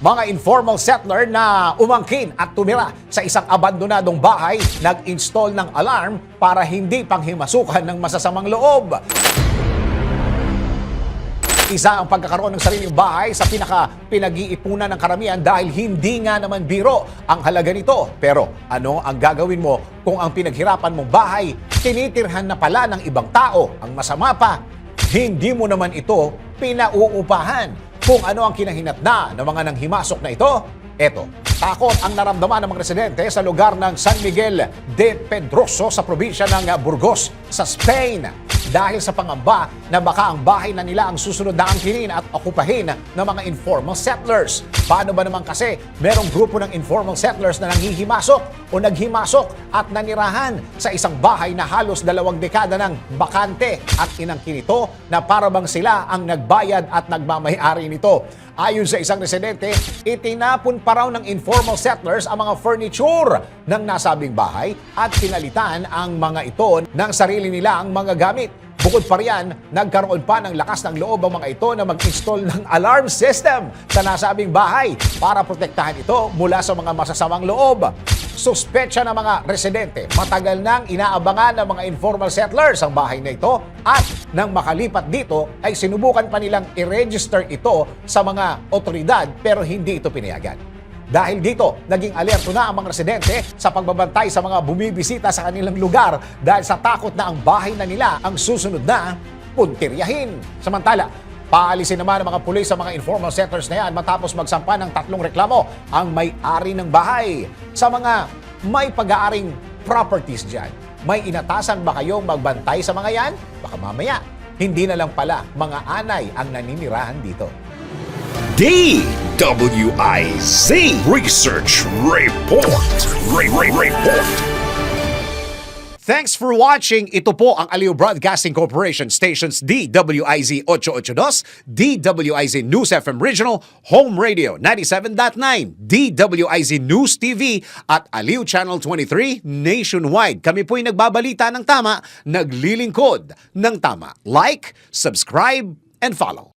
Mga informal settler na umangkin at tumira sa isang abandonadong bahay, nag-install ng alarm para hindi panghimasukan ng masasamang loob. Isa ang pagkakaroon ng sariling bahay sa pinag-iipunan ng karamihan dahil hindi nga naman biro ang halaga nito. Pero ano ang gagawin mo kung ang pinaghirapan mong bahay tinitirhan na pala ng ibang tao? Ang masama pa, hindi mo naman ito pinauupahan. Kung ano ang kinahinatna ng mga nanghimasok na ito, eto, takot ang naramdaman ng mga residente sa lugar ng San Miguel de Pedroso sa probinsya ng Burgos sa Spain dahil sa pangamba na baka ang bahay na nila ang susunod na angkinin at okupahin ng mga informal settlers. Paano ba naman kasi merong grupo ng informal settlers na nanghihimasok o naghimasok at nanirahan sa isang bahay na halos 2 dekada ng bakante at inangkin ito na para bang sila ang nagbayad at nagmamayari nito. Ayon sa isang residente, itinapon pa raw ng informal settlers ang mga furniture ng nasabing bahay at pinalitan ang mga ito ng sarili nilang mga gamit. Bukod pa riyan, nagkaroon pa ng lakas ng loob ang mga ito na mag-install ng alarm system sa nasabing bahay para protektahan ito mula sa mga masasamang loob. Suspetsa ng mga residente, matagal nang inaabangan ng mga informal settlers ang bahay na ito at nang makalipat dito ay sinubukan pa nilang i-register ito sa mga otoridad pero hindi ito pinayagan. Dahil dito, naging alerto na ang mga residente sa pagbabantay sa mga bumibisita sa kanilang lugar dahil sa takot na ang bahay na nila ang susunod na puntiryahin. Samantala, paalisin naman ng mga pulis sa mga informal settlers na yan matapos magsampa ng 3 reklamo ang may-ari ng bahay. Sa mga may pag-aaring properties dyan, may inatasan ba kayong magbantay sa mga yan? Baka mamaya, hindi na lang pala mga anay ang naninirahan dito. DWIZ Research Report. Report. Thanks for watching. Ito po ang Aliw Broadcasting Corporation stations DWIZ 882, DWIZ News FM Regional, Home Radio 97.9, DWIZ News TV at Aliw Channel 23 nationwide. Kami po'y nagbabalita ng tama, naglilingkod ng tama. Like, subscribe, and follow.